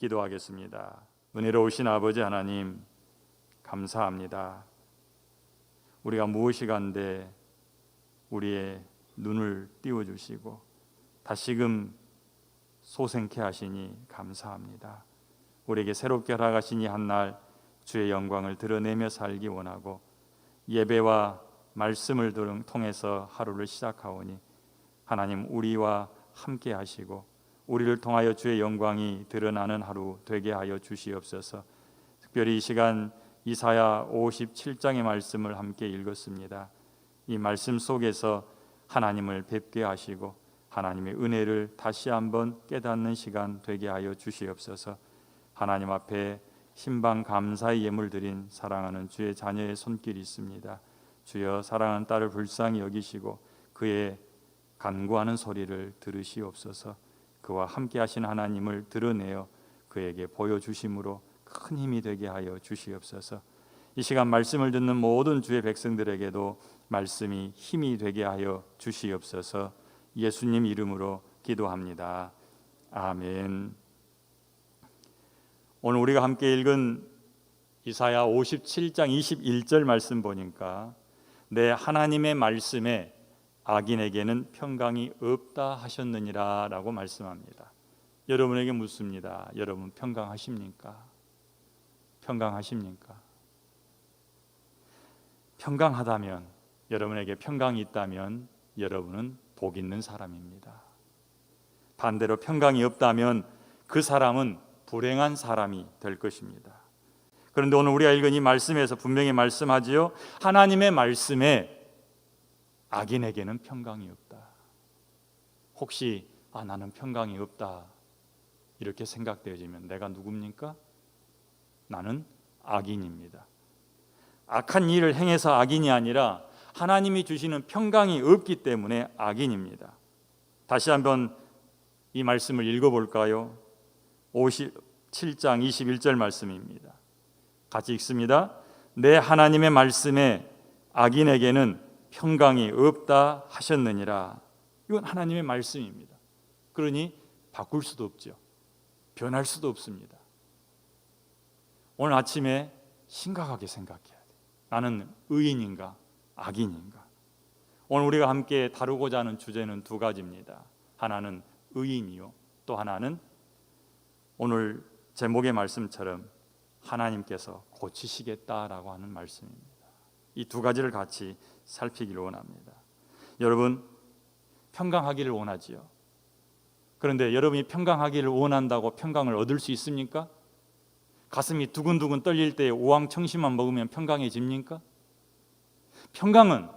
기도하겠습니다. 은혜로우신 아버지 하나님, 감사합니다. 우리가 무엇이간데 우리의 눈을 띄워주시고 다시금 소생케 하시니 감사합니다. 우리에게 새롭게 허락하시니 한날 주의 영광을 드러내며 살기 원하고 예배와 말씀을 통해서 하루를 시작하오니 하나님, 우리와 함께 하시고 우리를 통하여 주의 영광이 드러나는 하루 되게 하여 주시옵소서. 특별히 이 시간 이사야 57장의 말씀을 함께 읽었습니다. 이 말씀 속에서 하나님을 뵙게 하시고 하나님의 은혜를 다시 한번 깨닫는 시간 되게 하여 주시옵소서. 하나님 앞에 신방 감사의 예물 드린 사랑하는 주의 자녀의 손길이 있습니다. 주여, 사랑하는 딸을 불쌍히 여기시고 그의 간구하는 소리를 들으시옵소서. 그와 함께 하신 하나님을 드러내어 그에게 보여주심으로 큰 힘이 되게 하여 주시옵소서. 이 시간 말씀을 듣는 모든 주의 백성들에게도 말씀이 힘이 되게 하여 주시옵소서. 예수님 이름으로 기도합니다. 아멘. 오늘 우리가 함께 읽은 이사야 57장 21절 말씀 보니까 내 하나님의 말씀에 악인에게는 평강이 없다 하셨느니라 라고 말씀합니다. 여러분에게 묻습니다. 여러분 평강하십니까? 평강하십니까? 평강하다면, 여러분에게 평강이 있다면 여러분은 복 있는 사람입니다. 반대로 평강이 없다면 그 사람은 불행한 사람이 될 것입니다. 그런데 오늘 우리가 읽은 이 말씀에서 분명히 말씀하지요. 하나님의 말씀에 악인에게는 평강이 없다. 혹시 나는 평강이 없다 이렇게 생각되어지면 내가 누굽니까? 나는 악인입니다. 악한 일을 행해서 악인이 아니라 하나님이 주시는 평강이 없기 때문에 악인입니다. 다시 한번 이 말씀을 읽어볼까요? 57장 21절 말씀입니다. 같이 읽습니다. 내 하나님의 말씀에 악인에게는 평강이 없다 하셨느니라. 이건 하나님의 말씀입니다. 그러니 바꿀 수도 없죠. 변할 수도 없습니다. 오늘 아침에 심각하게 생각해야 돼요. 나는 의인인가 악인인가? 오늘 우리가 함께 다루고자 하는 주제는 두 가지입니다. 하나는 의인이요, 또 하나는 오늘 제목의 말씀처럼 하나님께서 고치시겠다라고 하는 말씀입니다. 이 두 가지를 같이 살피기를 원합니다. 여러분, 평강하기를 원하지요. 그런데 여러분이 평강하기를 원한다고 평강을 얻을 수 있습니까? 가슴이 두근두근 떨릴 때 오왕청심만 먹으면 평강해집니까? 평강은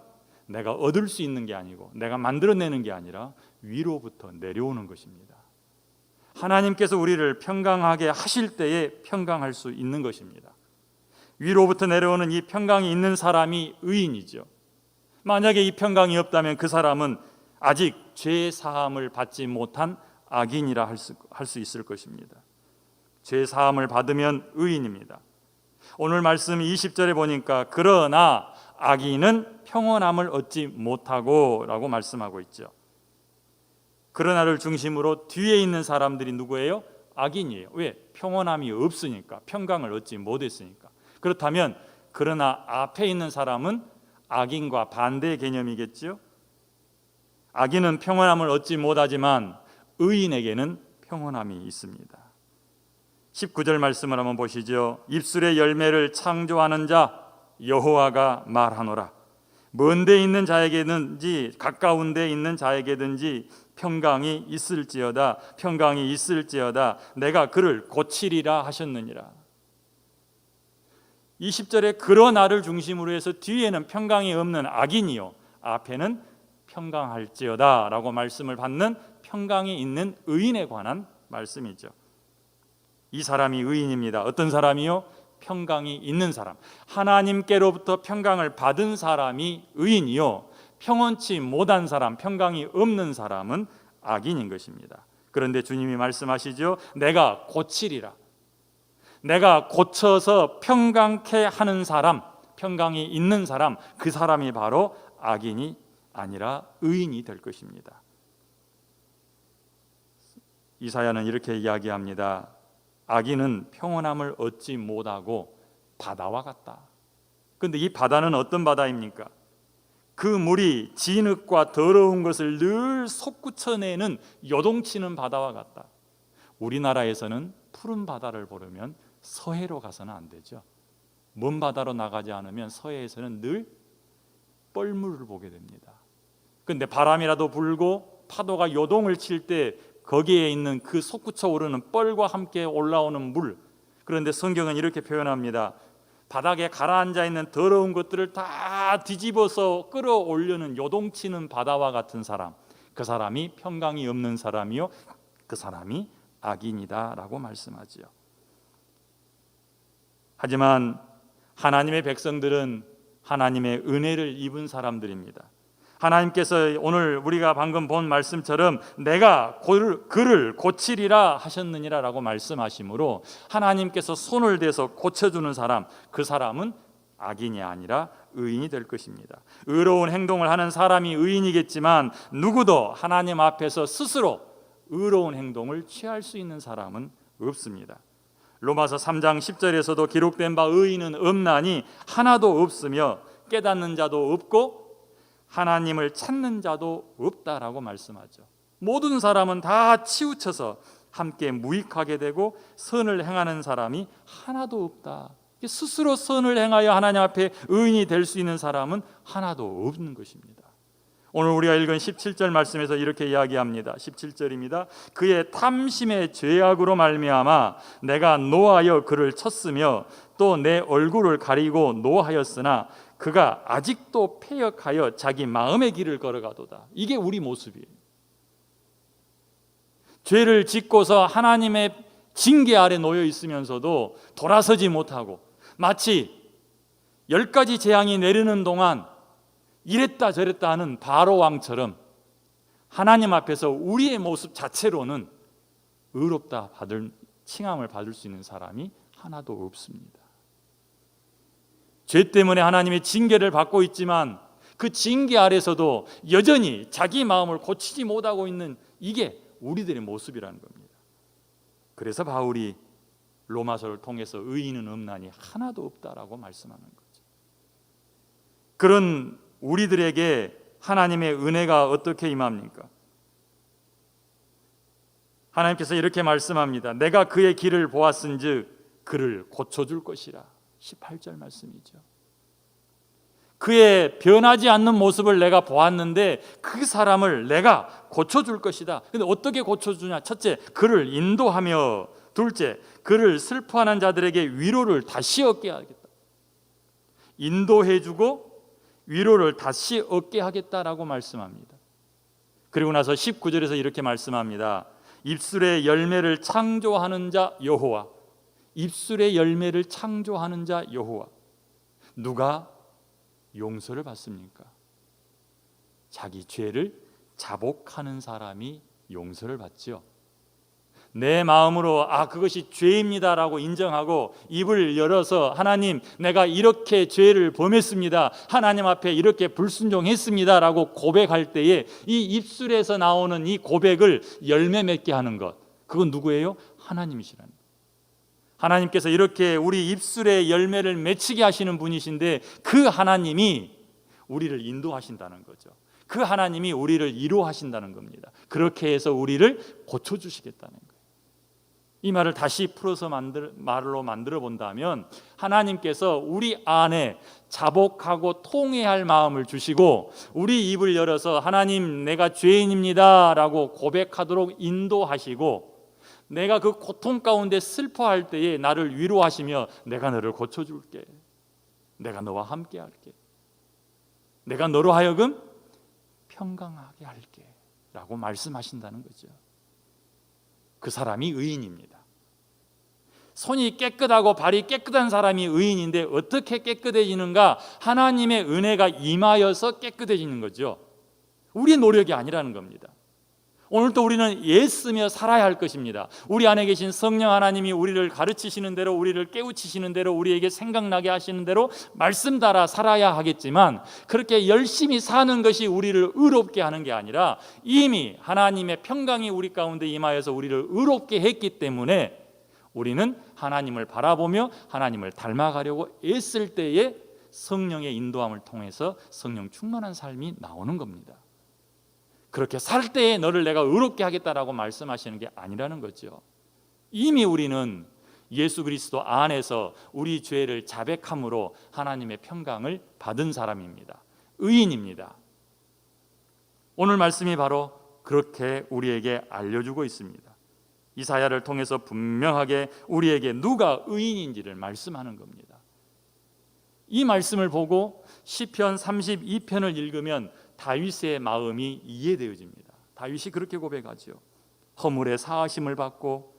내가 얻을 수 있는 게 아니고 내가 만들어내는 게 아니라 위로부터 내려오는 것입니다. 하나님께서 우리를 평강하게 하실 때에 평강할 수 있는 것입니다. 위로부터 내려오는 이 평강이 있는 사람이 의인이죠. 만약에 이 평강이 없다면 그 사람은 아직 죄 사함을 받지 못한 악인이라 할 수 있을 것입니다. 죄 사함을 받으면 의인입니다. 오늘 말씀 20절에 보니까 그러나 악인은 평온함을 얻지 못하고 라고 말씀하고 있죠. 그러나를 중심으로 뒤에 있는 사람들이 누구예요? 악인이에요. 왜? 평온함이 없으니까, 평강을 얻지 못했으니까. 그렇다면 그러나 앞에 있는 사람은 악인과 반대의 개념이겠죠. 악인은 평온함을 얻지 못하지만 의인에게는 평온함이 있습니다. 19절 말씀을 한번 보시죠. 입술의 열매를 창조하는 자 여호와가 말하노라. 먼 데 있는 자에게든지 가까운 데 있는 자에게든지 평강이 있을지어다, 평강이 있을지어다, 내가 그를 고치리라 하셨느니라. 20절에 그러나를 중심으로 해서 뒤에는 평강이 없는 악인이요 앞에는 평강할지어다 라고 말씀을 받는 평강이 있는 의인에 관한 말씀이죠. 이 사람이 의인입니다. 어떤 사람이요? 평강이 있는 사람. 하나님께로부터 평강을 받은 사람이 의인이요, 평온치 못한 사람, 평강이 없는 사람은 악인인 것입니다. 그런데 주님이 말씀하시죠. 내가 고치리라. 내가 고쳐서 평강케 하는 사람, 평강이 있는 사람, 그 사람이 바로 악인이 아니라 의인이 될 것입니다. 이사야는 이렇게 이야기합니다. 악인은 평온함을 얻지 못하고 바다와 같다. 그런데 이 바다는 어떤 바다입니까? 그 물이 진흙과 더러운 것을 늘 솟구쳐내는 요동치는 바다와 같다. 우리나라에서는 푸른 바다를 보려면 서해로 가서는 안 되죠. 먼 바다로 나가지 않으면 서해에서는 늘 뻘물을 보게 됩니다. 그런데 바람이라도 불고 파도가 요동을 칠 때 거기에 있는 그 솟구쳐 오르는 뻘과 함께 올라오는 물, 그런데 성경은 이렇게 표현합니다. 바닥에 가라앉아 있는 더러운 것들을 다 뒤집어서 끌어올려는 요동치는 바다와 같은 사람, 그 사람이 평강이 없는 사람이요, 그 사람이 악인이다라고 말씀하지요. 하지만 하나님의 백성들은 하나님의 은혜를 입은 사람들입니다. 하나님께서 오늘 우리가 방금 본 말씀처럼 내가 그를 고치리라 하셨느니라 라고 말씀하시므로 하나님께서 손을 대서 고쳐주는 사람, 그 사람은 악인이 아니라 의인이 될 것입니다. 의로운 행동을 하는 사람이 의인이겠지만 누구도 하나님 앞에서 스스로 의로운 행동을 취할 수 있는 사람은 없습니다. 로마서 3장 10절에서도 기록된 바 의인은 없나니 하나도 없으며 깨닫는 자도 없고 하나님을 찾는 자도 없다라고 말씀하죠. 모든 사람은 다 치우쳐서 함께 무익하게 되고 선을 행하는 사람이 하나도 없다. 스스로 선을 행하여 하나님 앞에 의인이 될 수 있는 사람은 하나도 없는 것입니다. 오늘 우리가 읽은 17절 말씀에서 이렇게 이야기합니다. 17절입니다. 그의 탐심의 죄악으로 말미암아 내가 노하여 그를 쳤으며 또 내 얼굴을 가리고 노하였으나 그가 아직도 패역하여 자기 마음의 길을 걸어가도다. 이게 우리 모습이에요. 죄를 짓고서 하나님의 징계 아래 놓여 있으면서도 돌아서지 못하고 마치 10가지 재앙이 내리는 동안 이랬다 저랬다 하는 바로 왕처럼 하나님 앞에서 우리의 모습 자체로는 의롭다 받을 칭함을 받을 수 있는 사람이 하나도 없습니다. 죄 때문에 하나님의 징계를 받고 있지만 그 징계 아래서도 여전히 자기 마음을 고치지 못하고 있는 이게 우리들의 모습이라는 겁니다. 그래서 바울이 로마서를 통해서 의인은 없나니 하나도 없다라고 말씀하는 거죠. 그런 우리들에게 하나님의 은혜가 어떻게 임합니까? 하나님께서 이렇게 말씀합니다. 내가 그의 길을 보았은즉 그를 고쳐줄 것이라. 18절 말씀이죠. 그의 변하지 않는 모습을 내가 보았는데 그 사람을 내가 고쳐줄 것이다. 근데 어떻게 고쳐주냐? 첫째, 그를 인도하며, 둘째, 그를 슬퍼하는 자들에게 위로를 다시 얻게 하겠다. 인도해주고 위로를 다시 얻게 하겠다라고 말씀합니다. 그리고 나서 19절에서 이렇게 말씀합니다. 입술의 열매를 창조하는 자 여호와. 입술의 열매를 창조하는 자 여호와. 누가 용서를 받습니까? 자기 죄를 자복하는 사람이 용서를 받죠. 내 마음으로 그것이 죄입니다라고 인정하고 입을 열어서 하나님, 내가 이렇게 죄를 범했습니다, 하나님 앞에 이렇게 불순종했습니다라고 고백할 때에 이 입술에서 나오는 이 고백을 열매 맺게 하는 것, 그건 누구예요? 하나님이시라는 거예요. 하나님께서 이렇게 우리 입술에 열매를 맺히게 하시는 분이신데 그 하나님이 우리를 인도하신다는 거죠. 그 하나님이 우리를 이로하신다는 겁니다. 그렇게 해서 우리를 고쳐주시겠다는 거예요. 이 말을 다시 풀어서 말로 만들어 본다면 하나님께서 우리 안에 자복하고 통회할 마음을 주시고 우리 입을 열어서 하나님, 내가 죄인입니다 라고 고백하도록 인도하시고, 내가 그 고통 가운데 슬퍼할 때에 나를 위로하시며 내가 너를 고쳐줄게, 내가 너와 함께 할게, 내가 너로 하여금 평강하게 할게 라고 말씀하신다는 거죠. 그 사람이 의인입니다. 손이 깨끗하고 발이 깨끗한 사람이 의인인데 어떻게 깨끗해지는가? 하나님의 은혜가 임하여서 깨끗해지는 거죠. 우리의 노력이 아니라는 겁니다. 오늘도 우리는 애쓰며 살아야 할 것입니다. 우리 안에 계신 성령 하나님이 우리를 가르치시는 대로, 우리를 깨우치시는 대로, 우리에게 생각나게 하시는 대로 말씀 따라 살아야 하겠지만, 그렇게 열심히 사는 것이 우리를 의롭게 하는 게 아니라 이미 하나님의 평강이 우리 가운데 임하여서 우리를 의롭게 했기 때문에 우리는 하나님을 바라보며 하나님을 닮아가려고 애쓸 때에 성령의 인도함을 통해서 성령 충만한 삶이 나오는 겁니다. 그렇게 살 때에 너를 내가 의롭게 하겠다라고 말씀하시는 게 아니라는 거죠. 이미 우리는 예수 그리스도 안에서 우리 죄를 자백함으로 하나님의 평강을 받은 사람입니다. 의인입니다. 오늘 말씀이 바로 그렇게 우리에게 알려주고 있습니다. 이사야를 통해서 분명하게 우리에게 누가 의인인지를 말씀하는 겁니다. 이 말씀을 보고 시편 32편을 읽으면 다윗의 마음이 이해되어집니다. 다윗이 그렇게 고백하죠. 허물의 사하심을 받고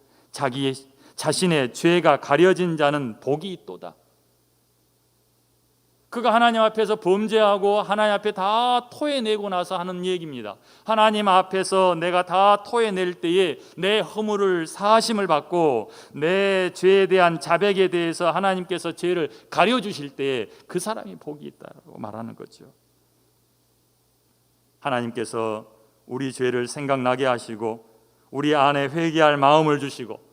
자신의 죄가 가려진 자는 복이 있도다. 그가 하나님 앞에서 범죄하고 하나님 앞에 다 토해내고 나서 하는 얘기입니다. 하나님 앞에서 내가 다 토해낼 때에 내 허물을 사하심을 받고 내 죄에 대한 자백에 대해서 하나님께서 죄를 가려주실 때에 그 사람이 복이 있다고 말하는 거죠. 하나님께서 우리 죄를 생각나게 하시고 우리 안에 회개할 마음을 주시고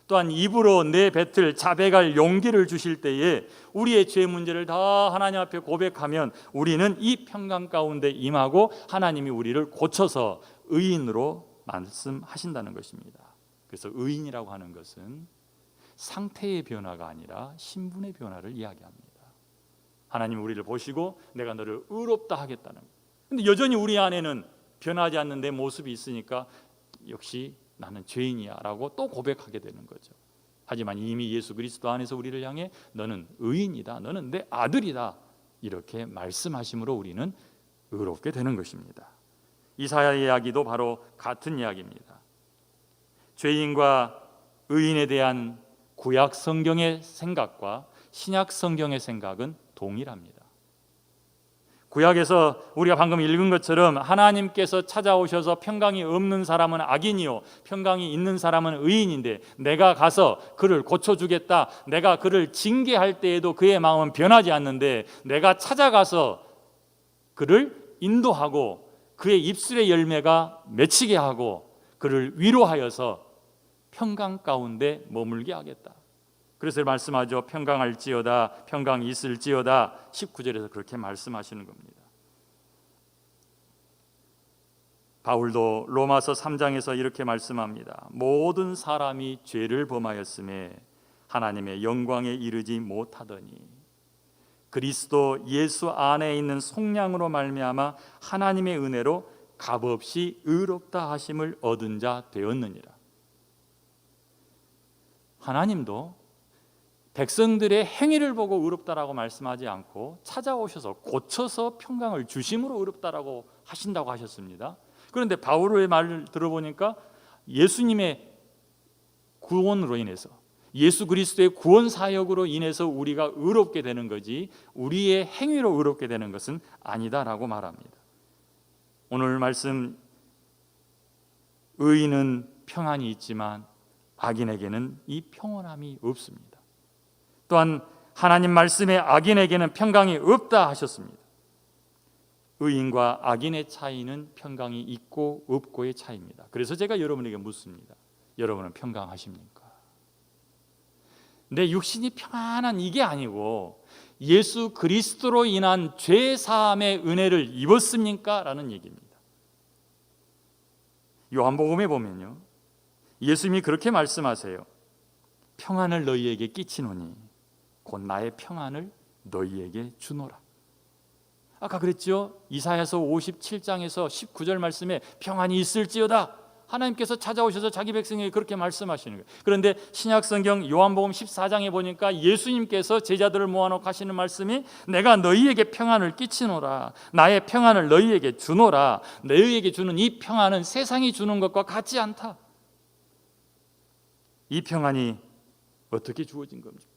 또한 입으로 내뱉을 자백할 용기를 주실 때에 우리의 죄 문제를 다 하나님 앞에 고백하면 우리는 이 평강 가운데 임하고 하나님이 우리를 고쳐서 의인으로 말씀하신다는 것입니다. 그래서 의인이라고 하는 것은 상태의 변화가 아니라 신분의 변화를 이야기합니다. 하나님 우리를 보시고 내가 너를 의롭다 하겠다는 거예요. 근데 여전히 우리 안에는 변하지 않는 내 모습이 있으니까 역시 나는 죄인이야 라고 또 고백하게 되는 거죠. 하지만 이미 예수 그리스도 안에서 우리를 향해 너는 의인이다, 너는 내 아들이다 이렇게 말씀하심으로 우리는 의롭게 되는 것입니다. 이사야 이야기도 바로 같은 이야기입니다. 죄인과 의인에 대한 구약 성경의 생각과 신약 성경의 생각은 동일합니다. 구약에서 우리가 방금 읽은 것처럼 하나님께서 찾아오셔서 평강이 없는 사람은 악인이요 평강이 있는 사람은 의인인데 내가 가서 그를 고쳐주겠다, 내가 그를 징계할 때에도 그의 마음은 변하지 않는데 내가 찾아가서 그를 인도하고 그의 입술의 열매가 맺히게 하고 그를 위로하여서 평강 가운데 머물게 하겠다. 그래서 말씀하죠. 평강할지어다, 평강이 있을지어다. 19절에서 그렇게 말씀하시는 겁니다. 바울도 로마서 3장에서 이렇게 말씀합니다. 모든 사람이 죄를 범하였음에 하나님의 영광에 이르지 못하더니 그리스도 예수 안에 있는 속량으로 말미암아 하나님의 은혜로 값없이 의롭다 하심을 얻은 자 되었느니라. 하나님도 백성들의 행위를 보고 의롭다라고 말씀하지 않고 찾아오셔서 고쳐서 평강을 주심으로 의롭다라고 하신다고 하셨습니다. 그런데 바울의 말을 들어보니까 예수님의 구원으로 인해서 예수 그리스도의 구원 사역으로 인해서 우리가 의롭게 되는 거지 우리의 행위로 의롭게 되는 것은 아니다라고 말합니다. 오늘 말씀 의인은 평안이 있지만 악인에게는 이 평온함이 없습니다. 또한 하나님 말씀에 악인에게는 평강이 없다 하셨습니다. 의인과 악인의 차이는 평강이 있고 없고의 차이입니다. 그래서 제가 여러분에게 묻습니다. 여러분은 평강하십니까? 내 육신이 평안한 이게 아니고 예수 그리스도로 인한 죄 사함의 은혜를 입었습니까? 라는 얘기입니다. 요한복음에 보면요, 예수님이 그렇게 말씀하세요. 평안을 너희에게 끼치노니 곧 나의 평안을 너희에게 주노라. 아까 그랬죠? 이사야서 57장에서 19절 말씀에 평안이 있을지어다. 하나님께서 찾아오셔서 자기 백성에게 그렇게 말씀하시는 거예요. 그런데 신약성경 요한복음 14장에 보니까 예수님께서 제자들을 모아놓고 하시는 말씀이 내가 너희에게 평안을 끼치노라, 나의 평안을 너희에게 주노라. 너희에게 주는 이 평안은 세상이 주는 것과 같지 않다. 이 평안이 어떻게 주어진 겁니까?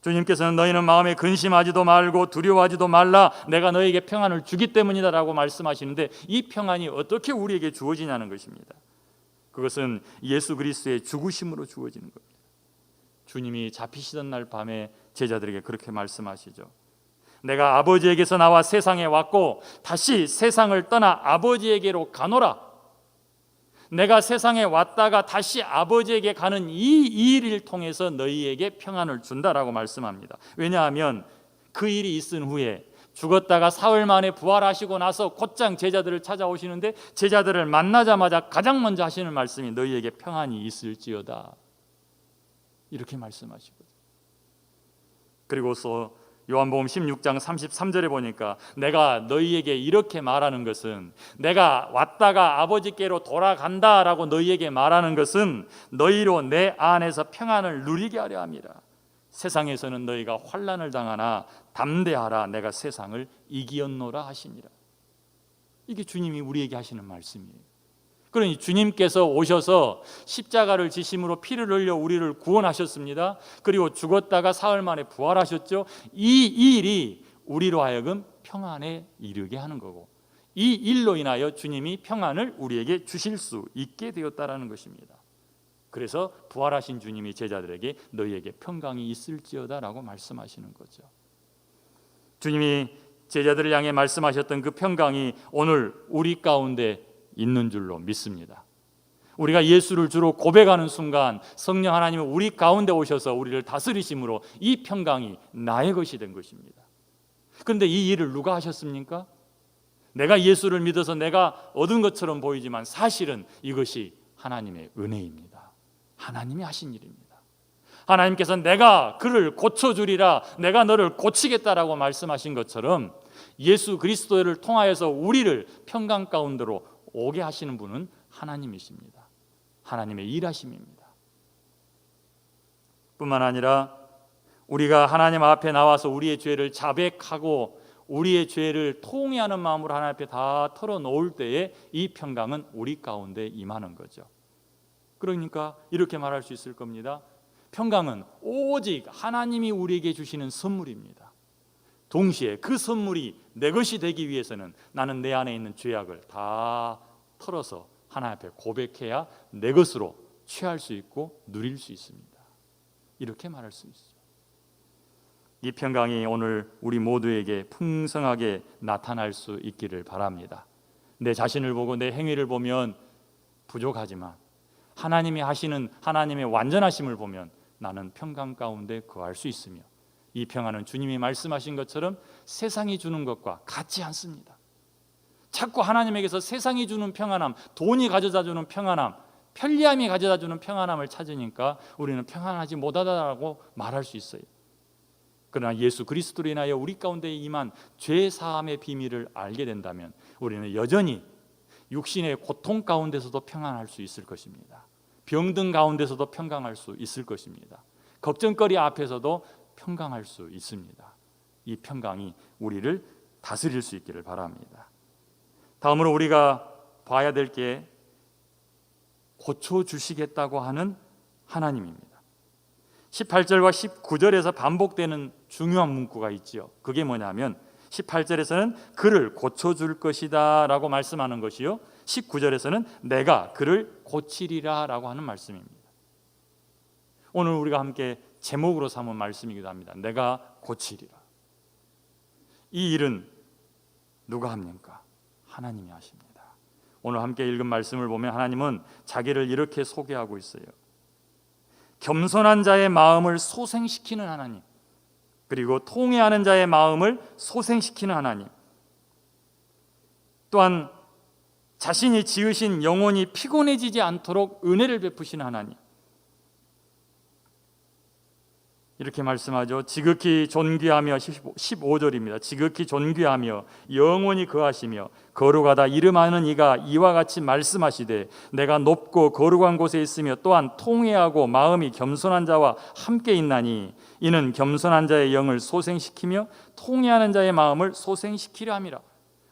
주님께서는 너희는 마음에 근심하지도 말고 두려워하지도 말라, 내가 너희에게 평안을 주기 때문이다 라고 말씀하시는데 이 평안이 어떻게 우리에게 주어지냐는 것입니다. 그것은 예수 그리스도의 죽으심으로 주어지는 겁니다. 주님이 잡히시던 날 밤에 제자들에게 그렇게 말씀하시죠. 내가 아버지에게서 나와 세상에 왔고 다시 세상을 떠나 아버지에게로 가노라. 내가 세상에 왔다가 다시 아버지에게 가는 이 일을 통해서 너희에게 평안을 준다라고 말씀합니다. 왜냐하면 그 일이 있은 후에 죽었다가 사흘 만에 부활하시고 나서 곧장 제자들을 찾아오시는데 제자들을 만나자마자 가장 먼저 하시는 말씀이 너희에게 평안이 있을지어다, 이렇게 말씀하시거든요. 그리고서 요한복음 16장 33절에 보니까 내가 너희에게 이렇게 말하는 것은, 내가 왔다가 아버지께로 돌아간다라고 너희에게 말하는 것은 너희로 내 안에서 평안을 누리게 하려 함이라. 세상에서는 너희가 환난을 당하나 담대하라, 내가 세상을 이기었노라 하시니라. 이게 주님이 우리에게 하시는 말씀이에요. 그러니 주님께서 오셔서 십자가를 지심으로 피를 흘려 우리를 구원하셨습니다. 그리고 죽었다가 사흘 만에 부활하셨죠. 이 일이 우리로 하여금 평안에 이르게 하는 거고, 이 일로 인하여 주님이 평안을 우리에게 주실 수 있게 되었다라는 것입니다. 그래서 부활하신 주님이 제자들에게 너희에게 평강이 있을지어다라고 말씀하시는 거죠. 주님이 제자들을 향해 말씀하셨던 그 평강이 오늘 우리 가운데 있는 줄로 믿습니다. 우리가 예수를 주로 고백하는 순간 성령 하나님은 우리 가운데 오셔서 우리를 다스리심으로 이 평강이 나의 것이 된 것입니다. 그런데 이 일을 누가 하셨습니까? 내가 예수를 믿어서 내가 얻은 것처럼 보이지만 사실은 이것이 하나님의 은혜입니다. 하나님이 하신 일입니다. 하나님께서 내가 그를 고쳐주리라, 내가 너를 고치겠다라고 말씀하신 것처럼 예수 그리스도를 통하여서 우리를 평강 가운데로 오게 하시는 분은 하나님이십니다. 하나님의 일하심입니다. 뿐만 아니라 우리가 하나님 앞에 나와서 우리의 죄를 자백하고 우리의 죄를 통회하는 마음으로 하나님 앞에 다 털어놓을 때에 이 평강은 우리 가운데 임하는 거죠. 그러니까 이렇게 말할 수 있을 겁니다. 평강은 오직 하나님이 우리에게 주시는 선물입니다. 동시에 그 선물이 내 것이 되기 위해서는 나는 내 안에 있는 죄악을 다 털어서 하나님 앞에 고백해야 내 것으로 취할 수 있고 누릴 수 있습니다. 이렇게 말할 수 있어요. 이 평강이 오늘 우리 모두에게 풍성하게 나타날 수 있기를 바랍니다. 내 자신을 보고 내 행위를 보면 부족하지만 하나님이 하시는 하나님의 완전하심을 보면 나는 평강 가운데 거할 수 있으며, 이 평안은 주님이 말씀하신 것처럼 세상이 주는 것과 같지 않습니다. 자꾸 하나님에게서 세상이 주는 평안함, 돈이 가져다 주는 평안함, 편리함이 가져다 주는 평안함을 찾으니까 우리는 평안하지 못하다라고 말할 수 있어요. 그러나 예수 그리스도로 인하여 우리 가운데 임한 죄 사함의 비밀을 알게 된다면 우리는 여전히 육신의 고통 가운데서도 평안할 수 있을 것입니다. 병든 가운데서도 평강할 수 있을 것입니다. 걱정거리 앞에서도 평강할 수 있습니다. 이 평강이 우리를 다스릴 수 있기를 바랍니다. 다음으로 우리가 봐야 될 게 고쳐주시겠다고 하는 하나님입니다. 18절과 19절에서 반복되는 중요한 문구가 있지요. 그게 뭐냐면 18절에서는 그를 고쳐줄 것이다 라고 말씀하는 것이요, 19절에서는 내가 그를 고치리라 라고 하는 말씀입니다. 오늘 우리가 함께 제목으로 삼은 말씀이기도 합니다. 내가 고치리라. 이 일은 누가 합니까? 하나님이 하십니다. 오늘 함께 읽은 말씀을 보면 하나님은 자기를 이렇게 소개하고 있어요. 겸손한 자의 마음을 소생시키는 하나님, 그리고 통회하는 자의 마음을 소생시키는 하나님, 또한 자신이 지으신 영혼이 피곤해지지 않도록 은혜를 베푸시는 하나님, 이렇게 말씀하죠. 지극히 존귀하며 15절입니다. 지극히 존귀하며 영원히 거하시며 거룩하다 이름하는 이가 이와 같이 말씀하시되 내가 높고 거룩한 곳에 있으며 또한 통회하고 마음이 겸손한 자와 함께 있나니 이는 겸손한 자의 영을 소생시키며 통회하는 자의 마음을 소생시키려 함이라.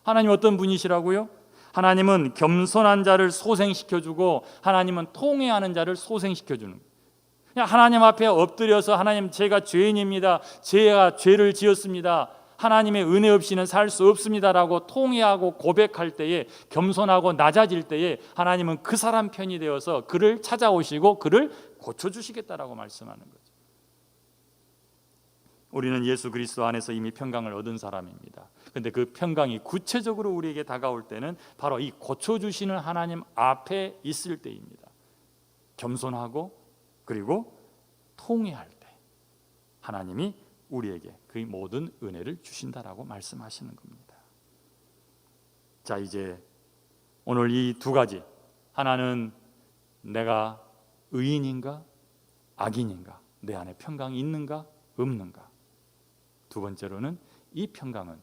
하나님 어떤 분이시라고요? 하나님은 겸손한 자를 소생시켜주고 하나님은 통회하는 자를 소생시켜주는 거예요. 그냥 하나님 앞에 엎드려서 하나님 제가 죄인입니다, 제가 죄를 지었습니다, 하나님의 은혜 없이는 살 수 없습니다라고 통회하고 고백할 때에, 겸손하고 낮아질 때에 하나님은 그 사람 편이 되어서 그를 찾아오시고 그를 고쳐주시겠다라고 말씀하는 거죠. 우리는 예수 그리스도 안에서 이미 평강을 얻은 사람입니다. 그런데 그 평강이 구체적으로 우리에게 다가올 때는 바로 이 고쳐주시는 하나님 앞에 있을 때입니다. 겸손하고 그리고 통회할 때 하나님이 우리에게 그 모든 은혜를 주신다라고 말씀하시는 겁니다. 자, 이제 오늘 이 두 가지, 하나는 내가 의인인가 악인인가, 내 안에 평강이 있는가 없는가, 두 번째로는 이 평강은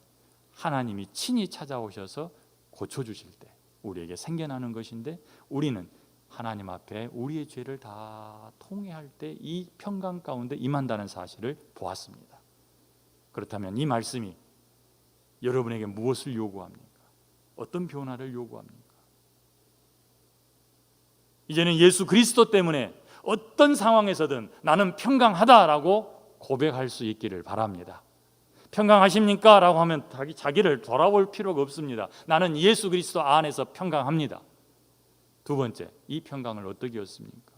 하나님이 친히 찾아오셔서 고쳐주실 때 우리에게 생겨나는 것인데, 우리는 하나님 앞에 우리의 죄를 다 통회할 때 이 평강 가운데 임한다는 사실을 보았습니다. 그렇다면 이 말씀이 여러분에게 무엇을 요구합니까? 어떤 변화를 요구합니까? 이제는 예수 그리스도 때문에 어떤 상황에서든 나는 평강하다라고 고백할 수 있기를 바랍니다. 평강하십니까? 라고 하면 자기를 돌아볼 필요가 없습니다. 나는 예수 그리스도 안에서 평강합니다. 두 번째, 이 평강을 어떻게 얻습니까?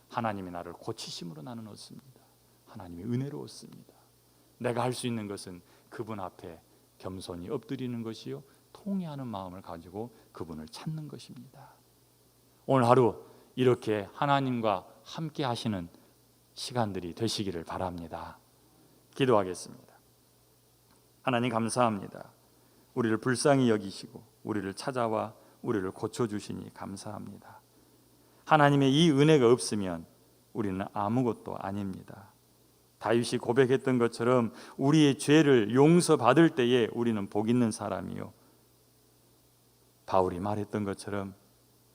하나님이 나를 고치심으로 나는 얻습니다. 하나님의 은혜로 얻습니다. 내가 할 수 있는 것은 그분 앞에 겸손히 엎드리는 것이요, 통회하는 마음을 가지고 그분을 찾는 것입니다. 오늘 하루 이렇게 하나님과 함께 하시는 시간들이 되시기를 바랍니다. 기도하겠습니다. 하나님 감사합니다. 우리를 불쌍히 여기시고 우리를 찾아와 우리를 고쳐주시니 감사합니다. 하나님의 이 은혜가 없으면 우리는 아무것도 아닙니다. 다윗이 고백했던 것처럼 우리의 죄를 용서받을 때에 우리는 복 있는 사람이요, 바울이 말했던 것처럼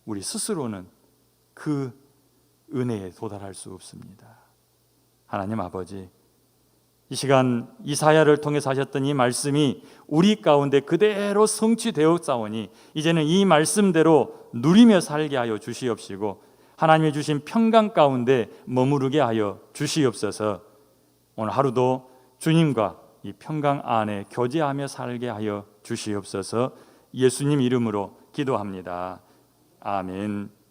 우리 스스로는 그 은혜에 도달할 수 없습니다. 하나님 아버지, 이 시간 이사야를 통해서 하셨던 이 말씀이 우리 가운데 그대로 성취되었사오니 이제는 이 말씀대로 누리며 살게 하여 주시옵시고, 하나님이 주신 평강 가운데 머무르게 하여 주시옵소서. 오늘 하루도 주님과 이 평강 안에 교제하며 살게 하여 주시옵소서. 예수님 이름으로 기도합니다. 아멘.